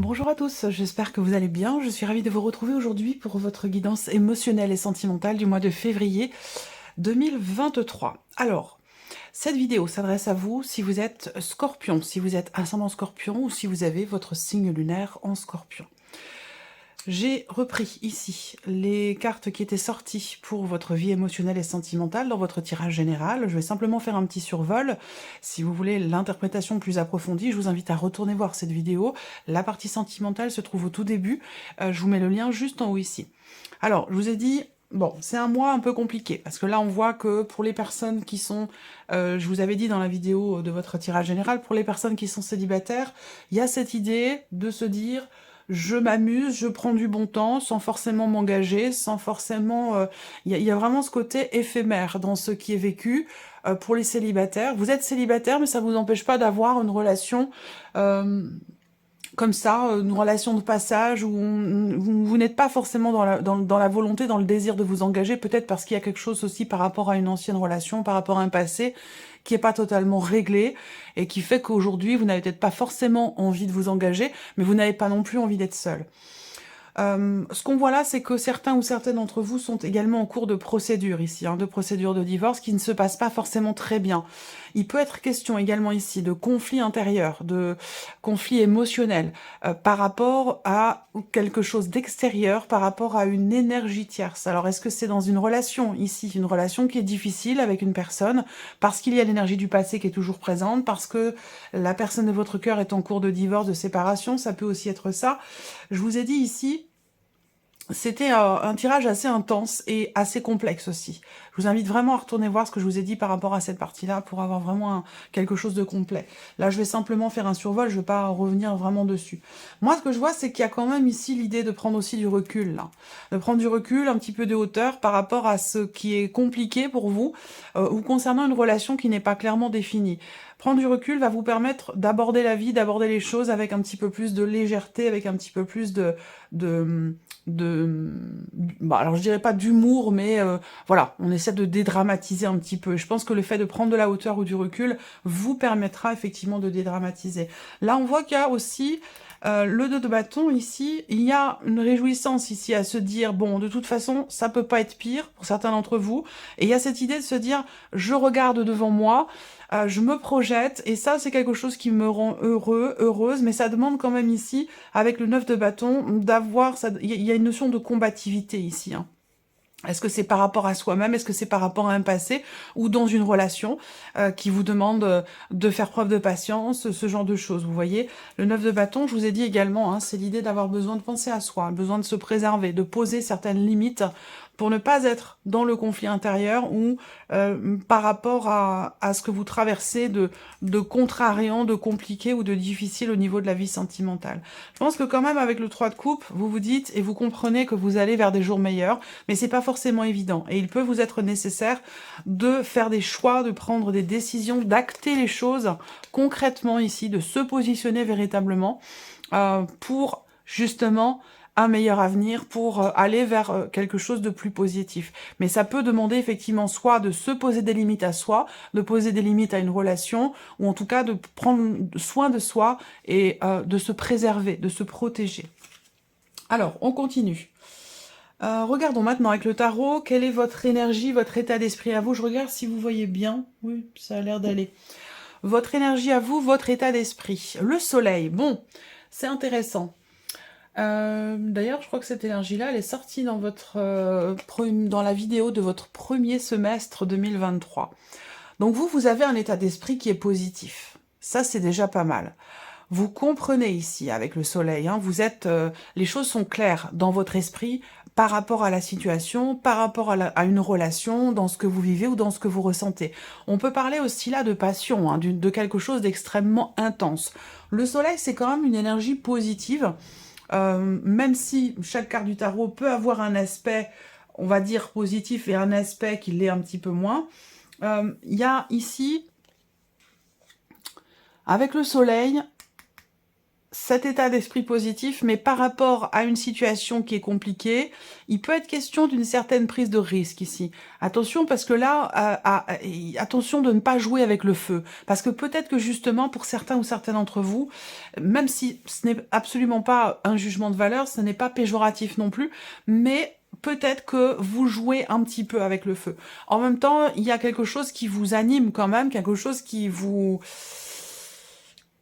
Bonjour à tous, j'espère que vous allez bien. Je suis ravie de vous retrouver aujourd'hui pour votre guidance émotionnelle et sentimentale du mois de février 2023. Alors, cette vidéo s'adresse à vous si vous êtes scorpion, si vous êtes ascendant scorpion ou si vous avez votre signe lunaire en scorpion. J'ai repris ici les cartes qui étaient sorties pour votre vie émotionnelle et sentimentale dans votre tirage général. Je vais simplement faire un petit survol. Si vous voulez l'interprétation plus approfondie, je vous invite à retourner voir cette vidéo. La partie sentimentale se trouve au tout début. Je vous mets le lien juste en haut ici. Alors, je vous ai dit, bon, c'est un mois un peu compliqué, parce que là, on voit que pour les personnes qui sont, je vous avais dit dans la vidéo de votre tirage général, pour les personnes qui sont célibataires, il y a cette idée de se dire, je m'amuse, je prends du bon temps, sans forcément m'engager, sans forcément... Il y a vraiment ce côté éphémère dans ce qui est vécu pour les célibataires. Vous êtes célibataire, mais ça vous empêche pas d'avoir une relation... comme ça, une relation de passage où vous n'êtes pas forcément dans la volonté, dans le désir de vous engager, peut-être parce qu'il y a quelque chose aussi par rapport à une ancienne relation, par rapport à un passé, qui n'est pas totalement réglé, et qui fait qu'aujourd'hui, vous n'avez peut-être pas forcément envie de vous engager, mais vous n'avez pas non plus envie d'être seul. Ce qu'on voit là, c'est que certains ou certaines d'entre vous sont également en cours de procédure ici, de procédure de divorce qui ne se passe pas forcément très bien. Il peut être question également ici de conflits intérieurs, de conflits émotionnels par rapport à quelque chose d'extérieur, par rapport à une énergie tierce. Alors est-ce que c'est dans une relation ici, une relation qui est difficile avec une personne, parce qu'il y a l'énergie du passé qui est toujours présente, parce que la personne de votre cœur est en cours de divorce, de séparation, ça peut aussi être ça. Je vous ai dit ici, c'était un tirage assez intense et assez complexe aussi. Je vous invite vraiment à retourner voir ce que je vous ai dit par rapport à cette partie-là pour avoir vraiment quelque chose de complet. Là, je vais simplement faire un survol, je ne vais pas revenir vraiment dessus. Moi, ce que je vois, c'est qu'il y a quand même ici l'idée de prendre aussi du recul, là. De prendre du recul, un petit peu de hauteur par rapport à ce qui est compliqué pour vous ou concernant une relation qui n'est pas clairement définie. Prendre du recul va vous permettre d'aborder la vie, d'aborder les choses avec un petit peu plus de légèreté, avec un petit peu plus alors je dirais pas d'humour, mais voilà, on essaie de dédramatiser un petit peu. Je pense que le fait de prendre de la hauteur ou du recul vous permettra effectivement de dédramatiser. Là, on voit qu'il y a aussi le 2 de bâton ici, il y a une réjouissance ici à se dire, bon, de toute façon, ça peut pas être pire pour certains d'entre vous, et il y a cette idée de se dire, je regarde devant moi, je me projette, et ça, c'est quelque chose qui me rend heureux, heureuse, mais ça demande quand même ici, avec le 9 de bâton, d'avoir... Il y a une notion de combativité ici, Est-ce que c'est par rapport à soi-même, est-ce que c'est par rapport à un passé, ou dans une relation qui vous demande de faire preuve de patience, ce genre de choses, vous voyez. Le 9 de bâton, je vous ai dit également, c'est l'idée d'avoir besoin de penser à soi, besoin de se préserver, de poser certaines limites, pour ne pas être dans le conflit intérieur ou par rapport à ce que vous traversez de contrariant, de compliqué ou de difficile au niveau de la vie sentimentale. Je pense que quand même avec le 3 de coupe, vous vous dites et vous comprenez que vous allez vers des jours meilleurs, mais c'est pas forcément évident. Et il peut vous être nécessaire de faire des choix, de prendre des décisions, d'acter les choses concrètement ici, de se positionner véritablement pour justement un meilleur avenir, pour aller vers quelque chose de plus positif. Mais ça peut demander effectivement soit de se poser des limites à soi, de poser des limites à une relation, ou en tout cas de prendre soin de soi et de se préserver, de se protéger. Alors, on continue. Regardons maintenant avec le tarot, quelle est votre énergie, votre état d'esprit à vous. Je regarde si vous voyez bien. Oui, ça a l'air d'aller. Votre énergie à vous, votre état d'esprit. Le soleil, bon, c'est intéressant. D'ailleurs, je crois que cette énergie-là, elle est sortie dans dans la vidéo de votre premier semestre 2023. Donc vous avez un état d'esprit qui est positif. Ça, c'est déjà pas mal. Vous comprenez ici, avec le soleil, les choses sont claires dans votre esprit par rapport à la situation, par rapport à une relation, dans ce que vous vivez ou dans ce que vous ressentez. On peut parler aussi là de passion, de quelque chose d'extrêmement intense. Le soleil, c'est quand même une énergie positive, même si chaque carte du tarot peut avoir un aspect, on va dire, positif et un aspect qui l'est un petit peu moins. Il y a ici, avec le soleil, cet état d'esprit positif, mais par rapport à une situation qui est compliquée, il peut être question d'une certaine prise de risque ici. Attention, parce que là, attention de ne pas jouer avec le feu. Parce que peut-être que justement, pour certains ou certaines d'entre vous, même si ce n'est absolument pas un jugement de valeur, ce n'est pas péjoratif non plus, mais peut-être que vous jouez un petit peu avec le feu. En même temps, il y a quelque chose qui vous anime quand même, quelque chose qui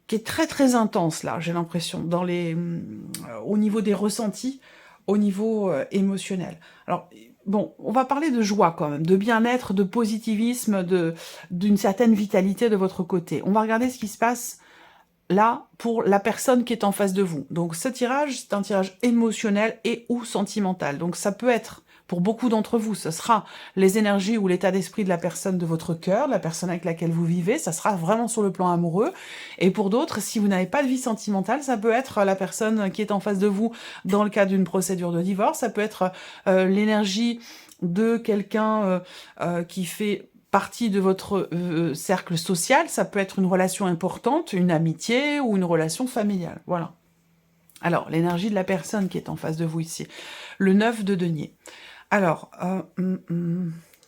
est très très intense là, j'ai l'impression, au niveau des ressentis, au niveau émotionnel. Alors, bon, on va parler de joie quand même, de bien-être, de positivisme, d'une certaine vitalité de votre côté. On va regarder ce qui se passe là pour la personne qui est en face de vous. Donc ce tirage, c'est un tirage émotionnel et ou sentimental. Donc ça peut être, pour beaucoup d'entre vous, ce sera les énergies ou l'état d'esprit de la personne de votre cœur, la personne avec laquelle vous vivez, ça sera vraiment sur le plan amoureux. Et pour d'autres, si vous n'avez pas de vie sentimentale, ça peut être la personne qui est en face de vous dans le cadre d'une procédure de divorce, ça peut être l'énergie de quelqu'un qui fait partie de votre cercle social, ça peut être une relation importante, une amitié ou une relation familiale, voilà. Alors, l'énergie de la personne qui est en face de vous ici, le 9 de denier. Alors,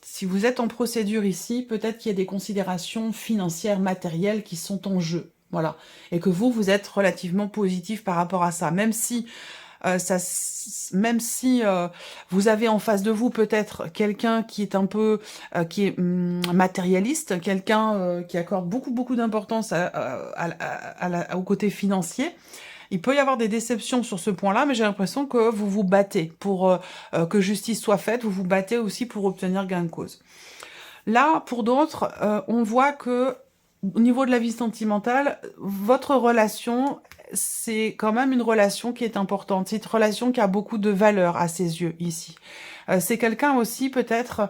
si vous êtes en procédure ici, peut-être qu'il y a des considérations financières, matérielles qui sont en jeu, voilà, et que vous êtes relativement positif par rapport à ça, même si vous avez en face de vous peut-être quelqu'un qui est un peu qui est matérialiste, quelqu'un qui accorde beaucoup d'importance au côté financier. Il peut y avoir des déceptions sur ce point-là, mais j'ai l'impression que vous vous battez pour que justice soit faite, vous vous battez aussi pour obtenir gain de cause. Là, pour d'autres, on voit que au niveau de la vie sentimentale, votre relation, c'est quand même une relation qui est importante. C'est une relation qui a beaucoup de valeur à ses yeux, ici. C'est quelqu'un aussi, peut-être,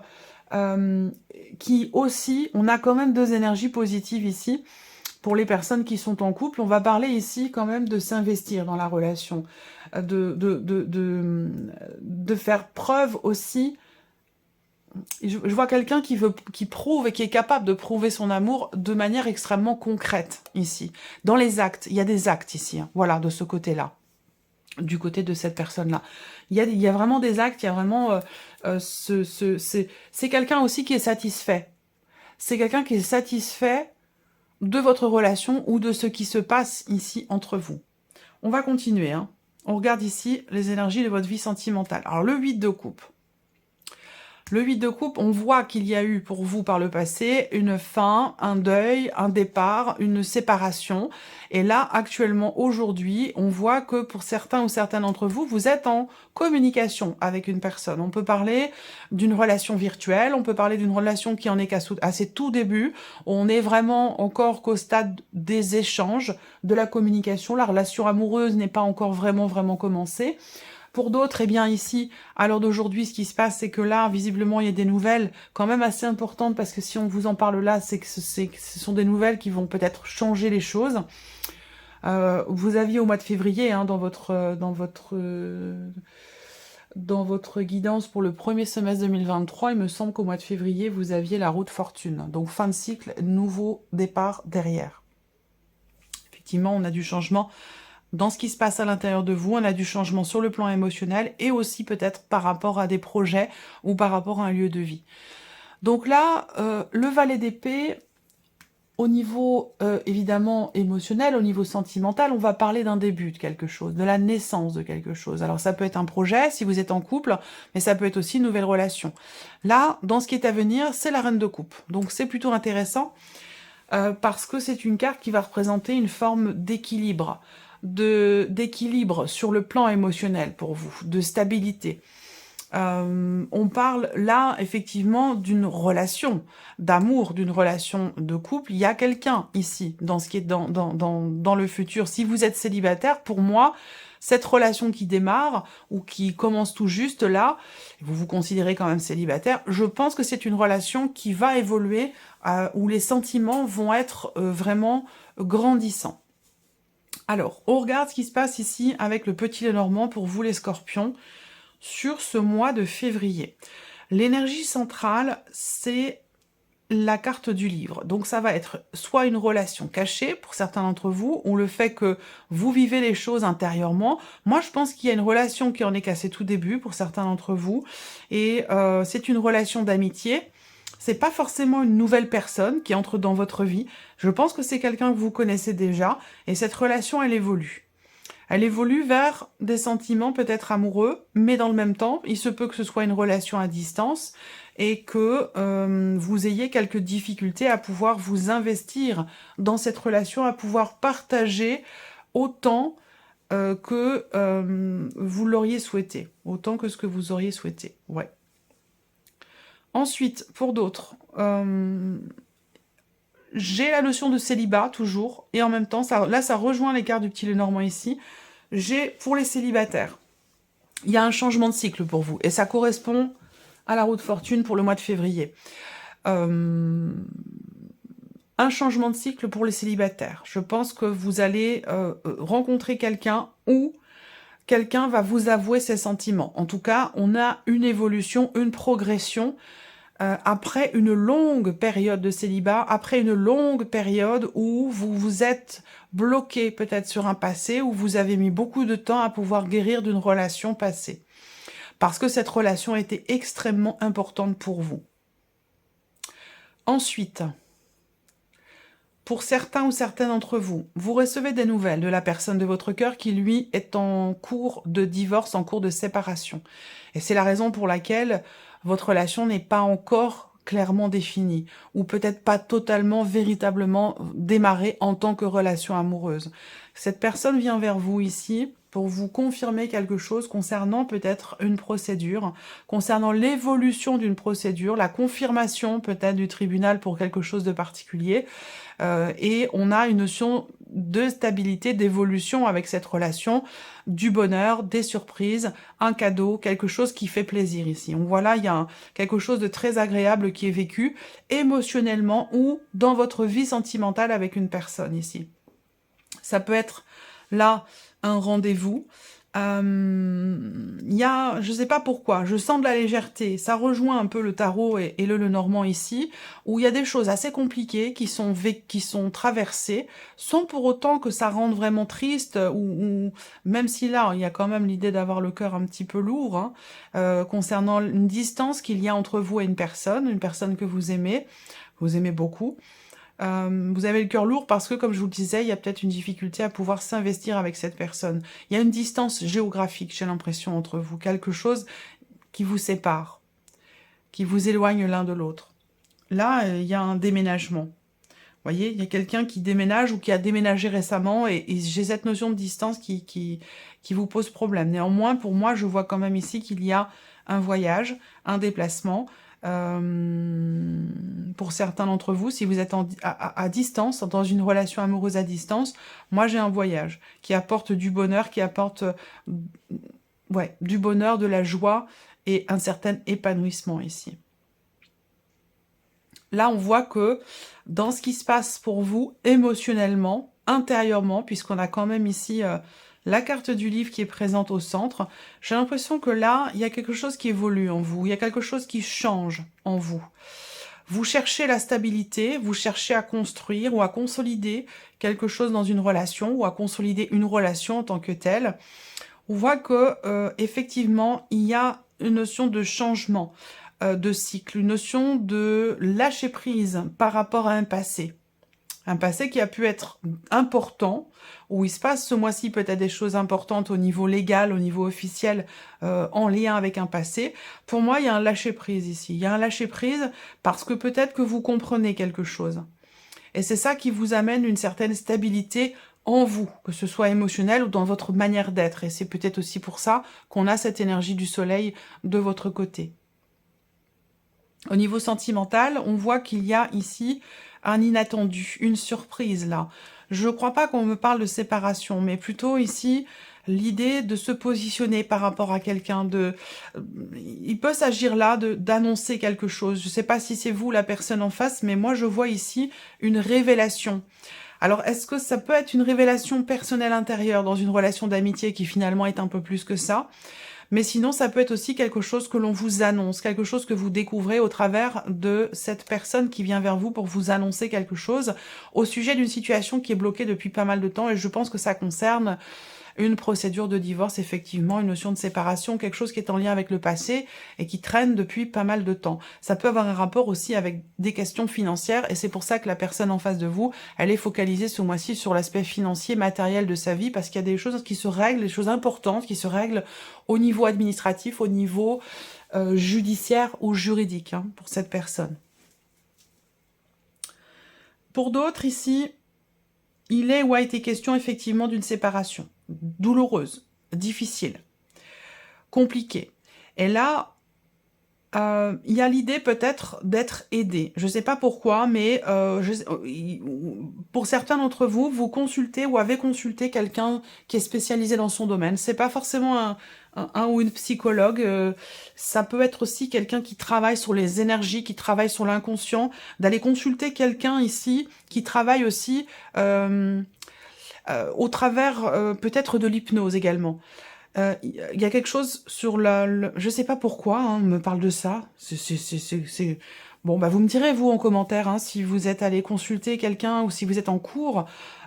qui aussi... On a quand même deux énergies positives ici. Pour les personnes qui sont en couple, on va parler ici quand même de s'investir dans la relation. De faire preuve aussi... Je vois quelqu'un qui prouve et qui est capable de prouver son amour de manière extrêmement concrète, ici. Dans les actes, il y a des actes ici, hein, voilà, de ce côté-là, du côté de cette personne-là. Il y a vraiment des actes, il y a vraiment... c'est quelqu'un aussi qui est satisfait. C'est quelqu'un qui est satisfait de votre relation ou de ce qui se passe ici entre vous. On va continuer, hein. On regarde ici les énergies de votre vie sentimentale. Alors, le 8 de coupe. Le 8 de coupe, on voit qu'il y a eu pour vous par le passé une fin, un deuil, un départ, une séparation. Et là, actuellement, aujourd'hui, on voit que pour certains ou certaines d'entre vous, vous êtes en communication avec une personne. On peut parler d'une relation virtuelle, on peut parler d'une relation qui en est à ses tout débuts. On est vraiment encore qu'au stade des échanges, de la communication. La relation amoureuse n'est pas encore vraiment commencée. Pour d'autres, eh bien ici, à l'heure d'aujourd'hui, ce qui se passe, c'est que là, visiblement, il y a des nouvelles quand même assez importantes, parce que si on vous en parle là, c'est que ce sont des nouvelles qui vont peut-être changer les choses. Vous aviez au mois de février, hein, dans votre guidance pour le premier semestre 2023, il me semble qu'au mois de février, vous aviez la roue de fortune. Donc fin de cycle, nouveau départ derrière. Effectivement, on a du changement dans ce qui se passe à l'intérieur de vous, on a du changement sur le plan émotionnel et aussi peut-être par rapport à des projets ou par rapport à un lieu de vie. Donc là, le valet d'épée, au niveau évidemment émotionnel, au niveau sentimental, on va parler d'un début de quelque chose, de la naissance de quelque chose. Alors ça peut être un projet si vous êtes en couple, mais ça peut être aussi une nouvelle relation. Là, dans ce qui est à venir, c'est la reine de coupe. Donc c'est plutôt intéressant parce que c'est une carte qui va représenter une forme d'équilibre. D'équilibre sur le plan émotionnel pour vous, de stabilité. On parle là effectivement d'une relation d'amour, d'une relation de couple. Il y a quelqu'un ici, dans ce qui est dans le futur. Si vous êtes célibataire, pour moi, cette relation qui démarre ou qui commence tout juste là, vous vous considérez quand même célibataire, je pense que c'est une relation qui va évoluer, où les sentiments vont être vraiment grandissants. Alors, on regarde ce qui se passe ici avec le petit Lenormand pour vous les scorpions sur ce mois de février. L'énergie centrale, c'est la carte du livre. Donc ça va être soit une relation cachée pour certains d'entre vous, ou le fait que vous vivez les choses intérieurement. Moi, je pense qu'il y a une relation qui en est cassée tout début pour certains d'entre vous, et c'est une relation d'amitié. C'est pas forcément une nouvelle personne qui entre dans votre vie. Je pense que c'est quelqu'un que vous connaissez déjà, et cette relation, elle évolue. Elle évolue vers des sentiments peut-être amoureux, mais dans le même temps, il se peut que ce soit une relation à distance et que vous ayez quelques difficultés à pouvoir vous investir dans cette relation, à pouvoir partager autant que vous l'auriez souhaité, autant que ce que vous auriez souhaité. Ouais. Ensuite, pour d'autres, j'ai la notion de célibat toujours, et en même temps, là ça rejoint les cartes du petit Lenormand ici, j'ai pour les célibataires, il y a un changement de cycle pour vous, et ça correspond à la roue de fortune pour le mois de février. Un changement de cycle pour les célibataires. Je pense que vous allez rencontrer quelqu'un ou quelqu'un va vous avouer ses sentiments. En tout cas, on a une évolution, une progression après une longue période de célibat, après une longue période où vous vous êtes bloqué peut-être sur un passé, où vous avez mis beaucoup de temps à pouvoir guérir d'une relation passée. Parce que cette relation était extrêmement importante pour vous. Ensuite, pour certains ou certaines d'entre vous, vous recevez des nouvelles de la personne de votre cœur qui, lui, est en cours de divorce, en cours de séparation. Et c'est la raison pour laquelle votre relation n'est pas encore clairement définie, ou peut-être pas totalement, véritablement démarrée en tant que relation amoureuse. Cette personne vient vers vous ici pour vous confirmer quelque chose concernant peut-être une procédure, concernant l'évolution d'une procédure, la confirmation peut-être du tribunal pour quelque chose de particulier, et on a une notion de stabilité, d'évolution avec cette relation, du bonheur, des surprises, un cadeau, quelque chose qui fait plaisir ici. Donc voilà, il y a quelque chose de très agréable qui est vécu émotionnellement ou dans votre vie sentimentale avec une personne ici. Ça peut être là un rendez-vous. Il y a, je sais pas pourquoi, je sens de la légèreté. Ça rejoint un peu le tarot et le Lenormand ici, où il y a des choses assez compliquées qui sont traversées, sans pour autant que ça rende vraiment triste, ou même si là, il y a quand même l'idée d'avoir le cœur un petit peu lourd, hein, concernant une distance qu'il y a entre vous et une personne que vous aimez beaucoup. Vous avez le cœur lourd parce que, comme je vous le disais, il y a peut-être une difficulté à pouvoir s'investir avec cette personne. Il y a une distance géographique, j'ai l'impression, entre vous. Quelque chose qui vous sépare, qui vous éloigne l'un de l'autre. Là, il y a un déménagement. Vous voyez, il y a quelqu'un qui déménage ou qui a déménagé récemment et j'ai cette notion de distance qui vous pose problème. Néanmoins, pour moi, je vois quand même ici qu'il y a un voyage, un déplacement. Pour certains d'entre vous, si vous êtes à distance, dans une relation amoureuse à distance, moi j'ai un voyage qui apporte du bonheur, qui apporte du bonheur, de la joie et un certain épanouissement ici. Là, on voit que dans ce qui se passe pour vous émotionnellement, intérieurement, puisqu'on a quand même ici la carte du livre qui est présente au centre, j'ai l'impression que là, il y a quelque chose qui évolue en vous, il y a quelque chose qui change en vous. Vous cherchez la stabilité, vous cherchez à construire ou à consolider quelque chose dans une relation, ou à consolider une relation en tant que telle. On voit que effectivement, il y a une notion de changement de cycle, une notion de lâcher prise par rapport à un passé. Un passé qui a pu être important, où il se passe ce mois-ci peut-être des choses importantes au niveau légal, au niveau officiel, en lien avec un passé. Pour moi, il y a un lâcher-prise ici. Il y a un lâcher-prise parce que peut-être que vous comprenez quelque chose. Et c'est ça qui vous amène une certaine stabilité en vous, que ce soit émotionnel ou dans votre manière d'être. Et c'est peut-être aussi pour ça qu'on a cette énergie du soleil de votre côté. Au niveau sentimental, on voit qu'il y a ici un inattendu, une surprise là. Je ne crois pas qu'on me parle de séparation, mais plutôt ici l'idée de se positionner par rapport à quelqu'un. Il peut s'agir là d'annoncer quelque chose. Je ne sais pas si c'est vous la personne en face, mais moi je vois ici une révélation. Alors, est-ce que ça peut être une révélation personnelle intérieure dans une relation d'amitié qui finalement est un peu plus que ça ? Mais sinon, ça peut être aussi quelque chose que l'on vous annonce, quelque chose que vous découvrez au travers de cette personne qui vient vers vous pour vous annoncer quelque chose au sujet d'une situation qui est bloquée depuis pas mal de temps. Et je pense que ça concerne une procédure de divorce, effectivement, une notion de séparation, quelque chose qui est en lien avec le passé et qui traîne depuis pas mal de temps. Ça peut avoir un rapport aussi avec des questions financières et c'est pour ça que la personne en face de vous, elle est focalisée ce mois-ci sur l'aspect financier, matériel de sa vie, parce qu'il y a des choses qui se règlent, des choses importantes qui se règlent au niveau administratif, au niveau judiciaire ou juridique hein, pour cette personne. Pour d'autres ici, il est ou a été question effectivement d'une séparation douloureuse, difficile, compliquée. Et là, il y a l'idée peut-être d'être aidé. Je ne sais pas pourquoi, mais pour certains d'entre vous, vous consultez ou avez consulté quelqu'un qui est spécialisé dans son domaine. C'est pas forcément un ou une psychologue. Ça peut être aussi quelqu'un qui travaille sur les énergies, qui travaille sur l'inconscient. D'aller consulter quelqu'un ici qui travaille aussi au travers peut-être de l'hypnose également. Il y a quelque chose sur je sais pas pourquoi, hein, on me parle de ça. Bon, bah vous me direz, vous, en commentaire, hein, si vous êtes allé consulter quelqu'un ou si vous êtes en cours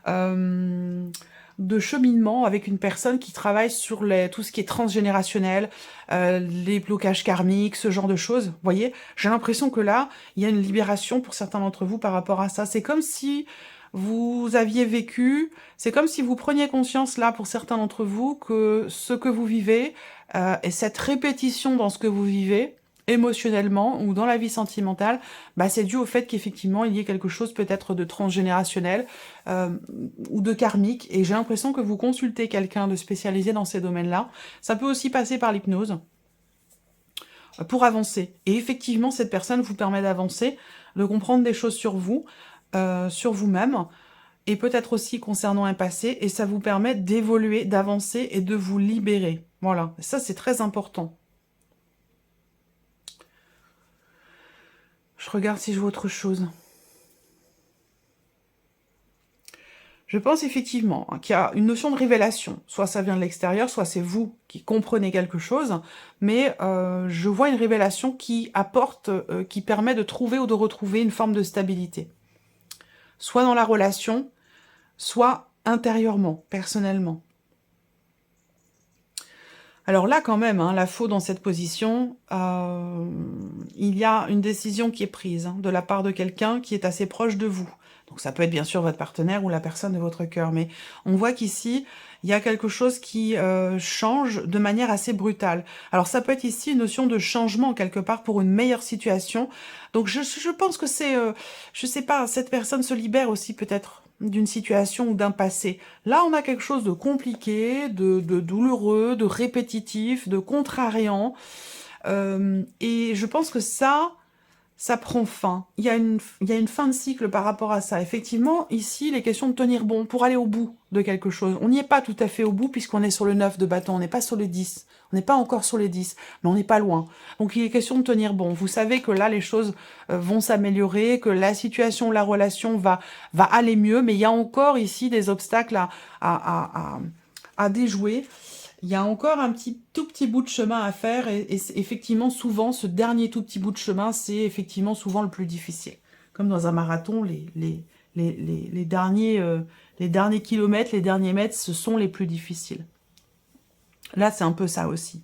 de cheminement avec une personne qui travaille sur tout ce qui est transgénérationnel, les blocages karmiques, ce genre de choses. Vous voyez, j'ai l'impression que là, il y a une libération pour certains d'entre vous par rapport à ça. C'est comme si vous aviez vécu, c'est comme si vous preniez conscience là pour certains d'entre vous que ce que vous vivez et cette répétition dans ce que vous vivez émotionnellement ou dans la vie sentimentale, bah c'est dû au fait qu'effectivement il y ait quelque chose peut-être de transgénérationnel ou de karmique et j'ai l'impression que vous consultez quelqu'un de spécialisé dans ces domaines-là. Ça peut aussi passer par l'hypnose pour avancer. Et effectivement, cette personne vous permet d'avancer, de comprendre des choses sur vous, sur vous-même, et peut-être aussi concernant un passé, et ça vous permet d'évoluer, d'avancer et de vous libérer. Voilà, ça c'est très important. Je regarde si je vois autre chose. Je pense effectivement hein, qu'il y a une notion de révélation. Soit ça vient de l'extérieur, soit c'est vous qui comprenez quelque chose, mais je vois une révélation qui apporte, qui permet de trouver ou de retrouver une forme de stabilité. Soit dans la relation, soit intérieurement, personnellement. Alors là, quand même, hein, la faux dans cette position, il y a une décision qui est prise hein, de la part de quelqu'un qui est assez proche de vous. Donc ça peut être bien sûr votre partenaire ou la personne de votre cœur, mais on voit qu'ici, il y a quelque chose qui change de manière assez brutale. Alors ça peut être ici une notion de changement quelque part pour une meilleure situation. Donc je pense que c'est, je sais pas, cette personne se libère aussi peut-être d'une situation ou d'un passé. Là, on a quelque chose de compliqué, de douloureux, de répétitif, de contrariant. Et je pense que ça prend fin. Il y a une fin de cycle par rapport à ça. Effectivement, ici, il est question de tenir bon pour aller au bout de quelque chose. On n'y est pas tout à fait au bout puisqu'on est sur le 9 de bâton, on n'est pas sur le 10. On n'est pas encore sur les 10, mais on n'est pas loin. Donc il est question de tenir bon. Vous savez que là, les choses vont s'améliorer, que la situation, la relation va aller mieux, mais il y a encore ici des obstacles à déjouer. Il y a encore un tout petit bout de chemin à faire et effectivement, souvent, ce dernier tout petit bout de chemin, c'est effectivement souvent le plus difficile. Comme dans un marathon, les derniers kilomètres, les derniers mètres, ce sont les plus difficiles. Là, c'est un peu ça aussi.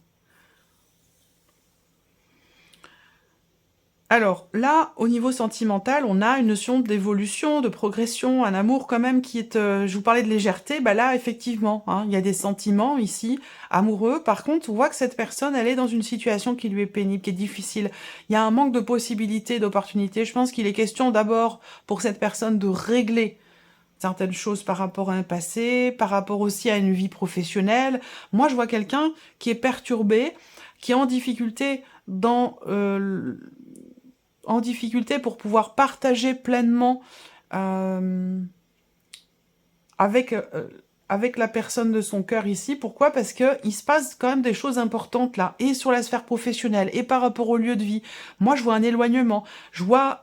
Alors là, au niveau sentimental, on a une notion d'évolution, de progression, un amour quand même qui est... je vous parlais de légèreté, bah là, effectivement, hein, il y a des sentiments ici, amoureux. Par contre, on voit que cette personne, elle est dans une situation qui lui est pénible, qui est difficile. Il y a un manque de possibilités, d'opportunités. Je pense qu'il est question d'abord pour cette personne de régler certaines choses par rapport à un passé, par rapport aussi à une vie professionnelle. Moi, je vois quelqu'un qui est perturbé, qui est en difficulté en difficulté pour pouvoir partager pleinement avec avec la personne de son cœur ici. Pourquoi? Parce que il se passe quand même des choses importantes là, et sur la sphère professionnelle, et par rapport au lieu de vie. Moi, je vois un éloignement, je vois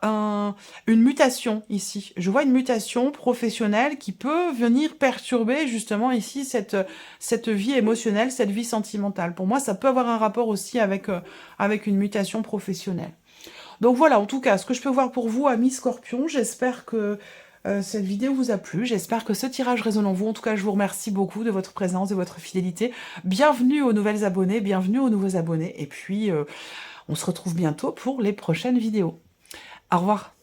une mutation ici. Je vois une mutation professionnelle qui peut venir perturber justement ici cette vie émotionnelle, cette vie sentimentale. Pour moi, ça peut avoir un rapport aussi avec une mutation professionnelle. Donc voilà, en tout cas, ce que je peux voir pour vous, amis Scorpion, j'espère que cette vidéo vous a plu, j'espère que ce tirage résonne en vous. En tout cas, je vous remercie beaucoup de votre présence, de votre fidélité. Bienvenue aux nouvelles abonnés, bienvenue aux nouveaux abonnés. Et puis, on se retrouve bientôt pour les prochaines vidéos. Au revoir.